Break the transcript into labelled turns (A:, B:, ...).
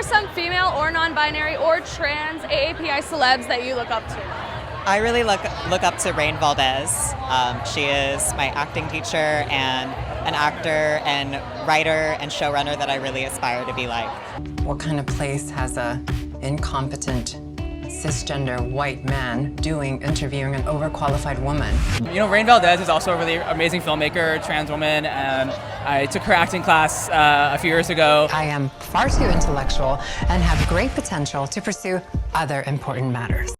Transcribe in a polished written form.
A: are some female or non-binary or trans AAPI celebs that you look up to?
B: I really look up to Valdez. She is my acting teacher and an actor and writer and showrunner that I really aspire to be like.
C: What kind of place has a incompetent cisgender white man interviewing an overqualified woman?
D: You know, Valdez is also a really amazing filmmaker, trans woman, and I took her acting class a few years ago.
C: I am far too intellectual and have great potential to pursue other important matters.